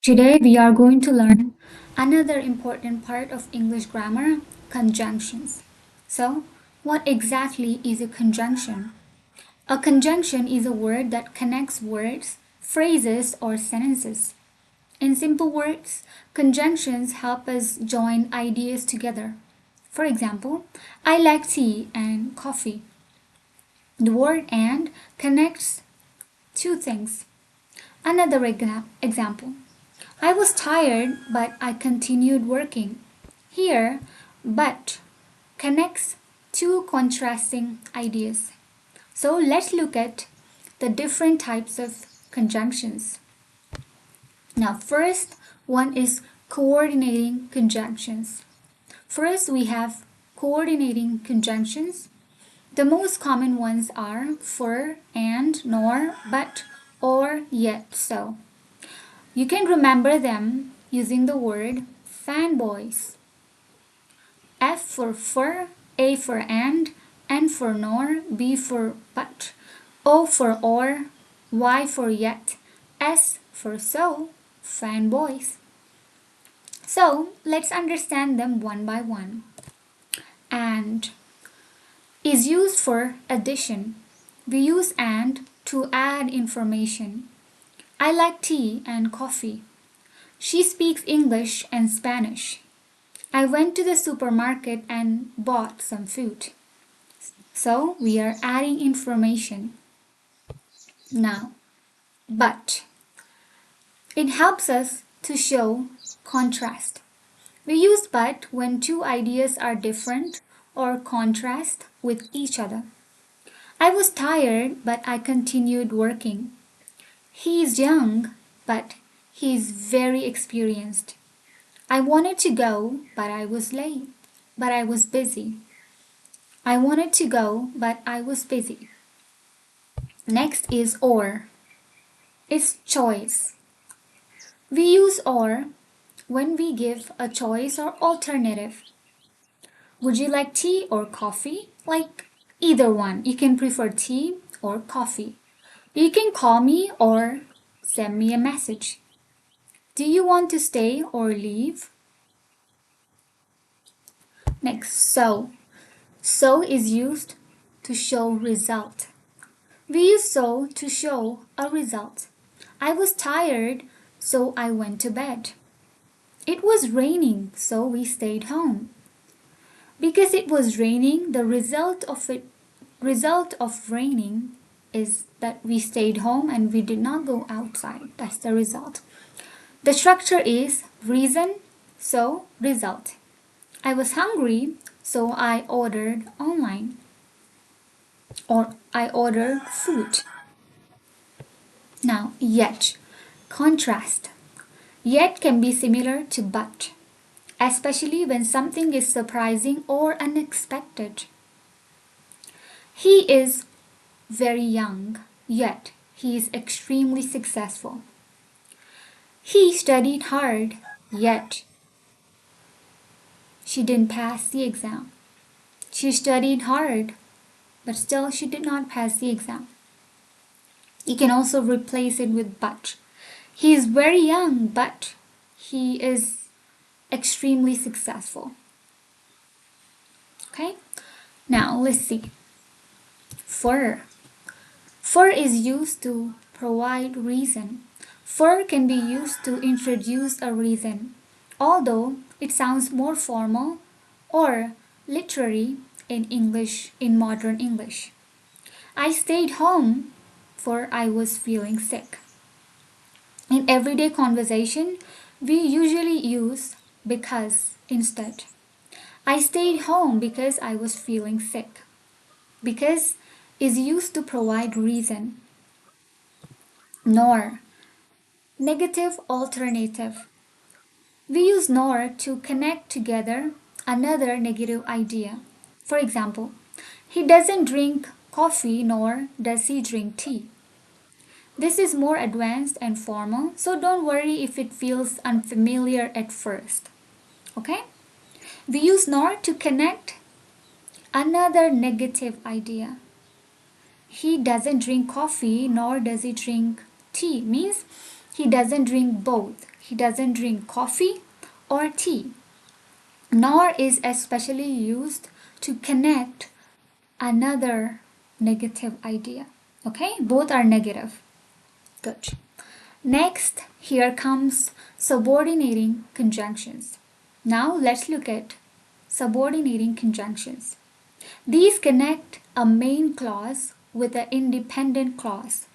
Today we are going to learn another important part of English grammar, conjunctions. So, what exactly is a conjunction? A conjunction is a word that connects words, phrases, or sentences. In simple words, conjunctions help us join ideas together. For example, I like tea and coffee. The word and connects two things. Another example. I was tired, but I continued working. Here, but connects two contrasting ideas. So let's look at the different types of conjunctions. Now, first one is coordinating conjunctions. First, we have coordinating conjunctions. The most common ones are for, and, nor, but, or, yet, so. You can remember them using the word fanboys. F for, A for and, N for nor, B for but, O for or, Y for yet, S for so, fanboys. So let's understand them one by one. And is used for addition. We use and to add information. I like tea and coffee. She speaks English and Spanish. I went to the supermarket and bought some food. So we are adding information. Now, but it helps us to show contrast. We use but when two ideas are different or contrast with each other. I was tired, but I continued working. He is young, but he is very experienced. I wanted to go, but I was late. But I was busy. I wanted to go, but I was busy. Next is or. It's choice. We use or when we give a choice or alternative. Would you like tea or coffee? Like either one. You can prefer tea or coffee. You can call me or send me a message. Do you want to stay or leave? Next, so. So is used to show result. We use so to show a result. I was tired, so I went to bed. It was raining, so we stayed home. Because it was raining, the result of raining is that we stayed home and we did not go outside. That's the result. The structure is reason, so result. I was hungry, so I ordered online. Or I ordered food. Now, yet, contrast. Yet can be similar to but, especially when something is surprising or unexpected. He is very young, yet he is extremely successful. He studied hard, yet she didn't pass the exam. She studied hard, but still she did not pass the exam. You can also replace it with but. He is very young, but he is extremely successful. Okay? Now let's see. For. For is used to provide reason. For can be used to introduce a reason, although it sounds more formal or literary in modern English. I stayed home for I was feeling sick. In everyday conversation, we usually use because instead. I stayed home because I was feeling sick. Because is used to provide reason. Nor. Negative alternative. We use nor to connect together another negative idea. For example, he doesn't drink coffee nor does he drink tea. This is more advanced and formal, so don't worry if it feels unfamiliar at first. Okay? We use nor to connect another negative idea. He doesn't drink coffee nor does he drink tea means he doesn't drink both. he doesn't drink coffee or tea. Nor is especially used to connect another negative idea. Okay, both are negative. Good. Next, here comes subordinating conjunctions. Now let's look at subordinating conjunctions. These connect a main clause with an independent clause.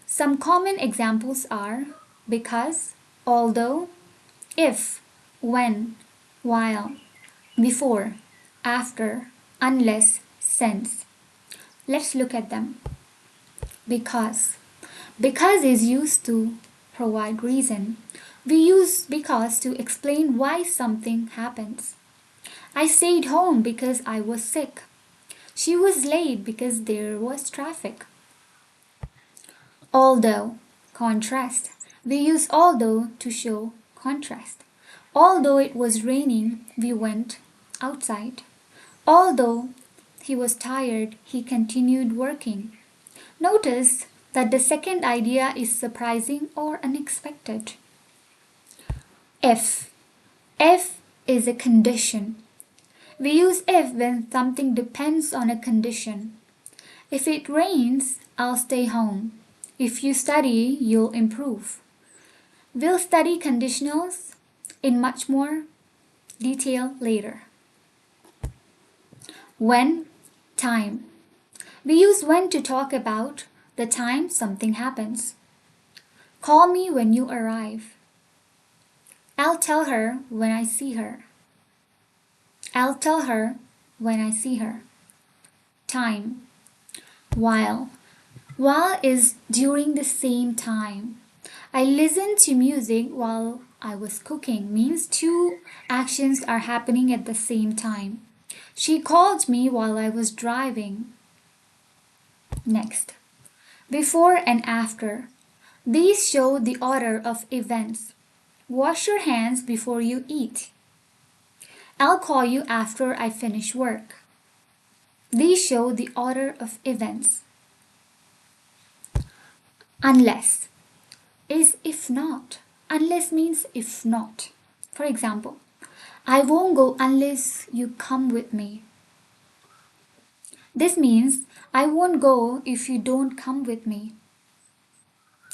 Some common examples are because, although, if, when, while, before, after, unless, since. Let's look at them. Because. Because is used to provide reason. We use because to explain why something happens. I stayed home because I was sick. She was late because there was traffic. Although, contrast. We use although to show contrast. Although it was raining, we went outside. Although he was tired, he continued working. Notice that the second idea is surprising or unexpected. If. If is a condition. We use if when something depends on a condition. If it rains, I'll stay home. If you study, you'll improve. We'll study conditionals in much more detail later. When, time. We use when to talk about the time something happens. Call me when you arrive. I'll tell her when I see her. I'll tell her when I see her. Time. While. While is during the same time. I listened to music while I was cooking means two actions are happening at the same time. She called me while I was driving. Next. Before and after. These show the order of events. Wash your hands before you eat. I'll call you after I finish work. These show the order of events. Unless is if not. Unless means if not. For example, I won't go unless you come with me. This means I won't go if you don't come with me.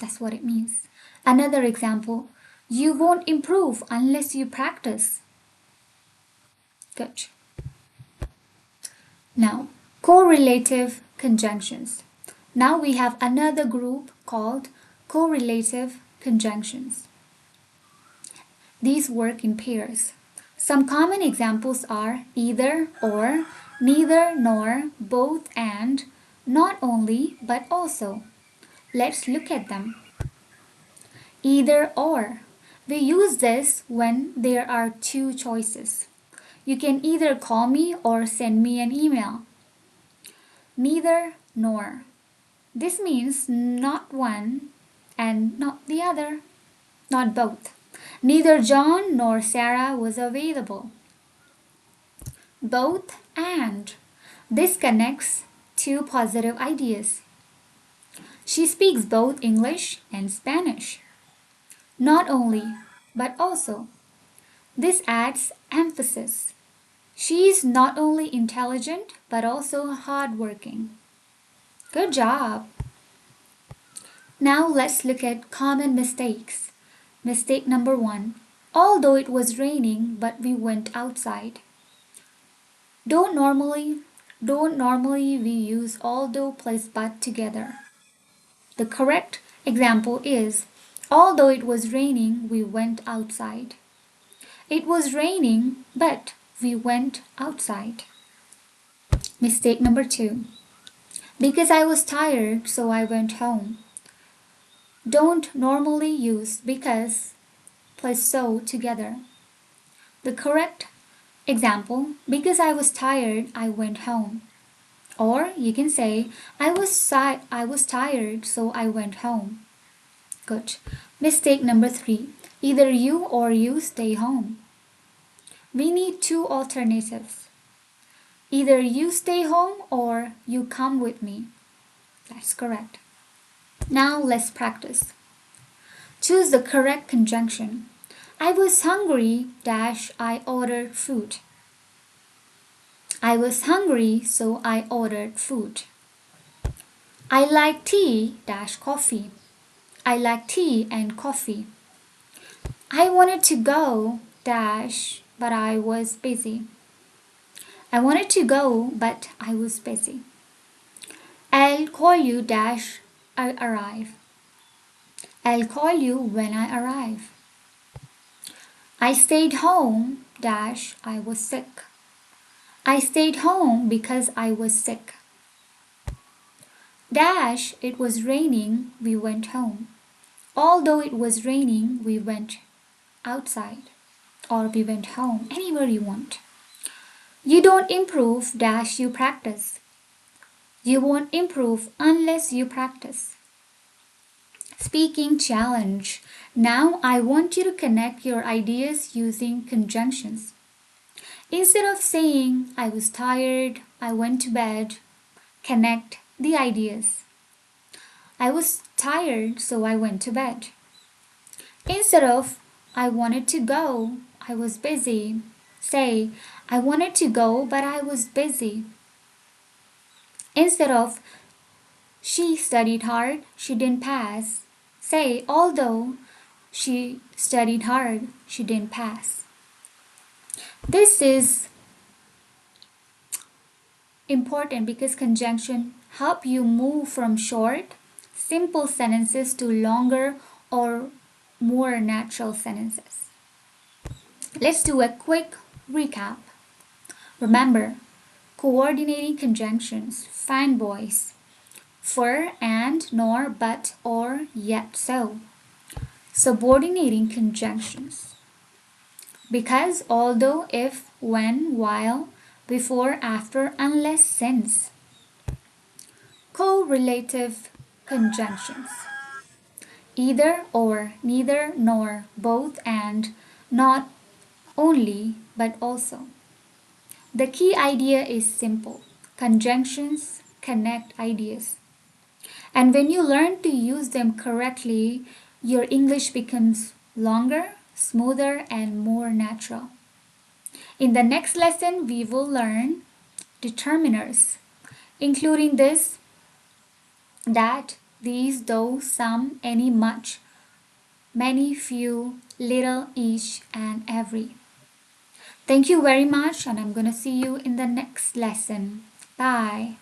That's what it means. Another example, you won't improve unless you practice. Good. Now, correlative conjunctions. Now we have another group called correlative conjunctions. These work in pairs. Some common examples are either or, neither nor, both and, not only but also. Let's look at them. Either or. We use this when there are two choices. You can either call me or send me an email. Neither nor. This means not one and not the other, not both. Neither John nor Sarah was available. Both and. This connects two positive ideas. She speaks both English and Spanish. Not only, but also. This adds emphasis. She is not only intelligent, but also hardworking. Good job! Now let's look at common mistakes. Mistake number 1. Although it was raining, but we went outside. Don't normally we use although plus but together. The correct example is, although it was raining, we went outside. It was raining, but we went outside. Mistake number 2. Because I was tired, so I went home. Don't normally use because plus so together. The correct example, because I was tired, I went home. Or you can say, I was tired, so I went home. Good. Mistake number 3. Either you or you stay home. We need two alternatives. Either you stay home or you come with me. That's correct. Now let's practice. Choose the correct conjunction. I was hungry dash I ordered food. I was hungry so I ordered food. I like tea dash coffee. I like tea and coffee. I wanted to go dash but I was busy. I wanted to go but I was busy. I'll call you dash I arrive. I'll call you when I arrive. I stayed home dash I was sick. I stayed home because I was sick. Dash it was raining, we went home. Although it was raining, we went outside or we went home, anywhere you want. You don't improve dash you practice. You won't improve unless you practice. Speaking challenge. Now I want you to connect your ideas using conjunctions. Instead of saying I was tired, I went to bed, connect the ideas. I was tired, so I went to bed. Instead of I wanted to go, I was busy, say I wanted to go, but I was busy. Instead of she studied hard, she didn't pass, say although she studied hard, she didn't pass. This is important because conjunction help you move from short, simple sentences to longer or more natural sentences. Let's do a quick recap. Remember, coordinating conjunctions, fanboys, for, and, nor, but, or, yet, so. Subordinating conjunctions. Because, although, if, when, while, before, after, unless, since. Correlative conjunctions. Either or, neither nor, both and, not only but also. The key idea is simple. Conjunctions connect ideas. And when you learn to use them correctly, your English becomes longer, smoother, and more natural. In the next lesson, we will learn determiners, including this, that, these, those, some, any, much, many, few, little, each, and every. Thank you very much, and I'm going to see you in the next lesson. Bye.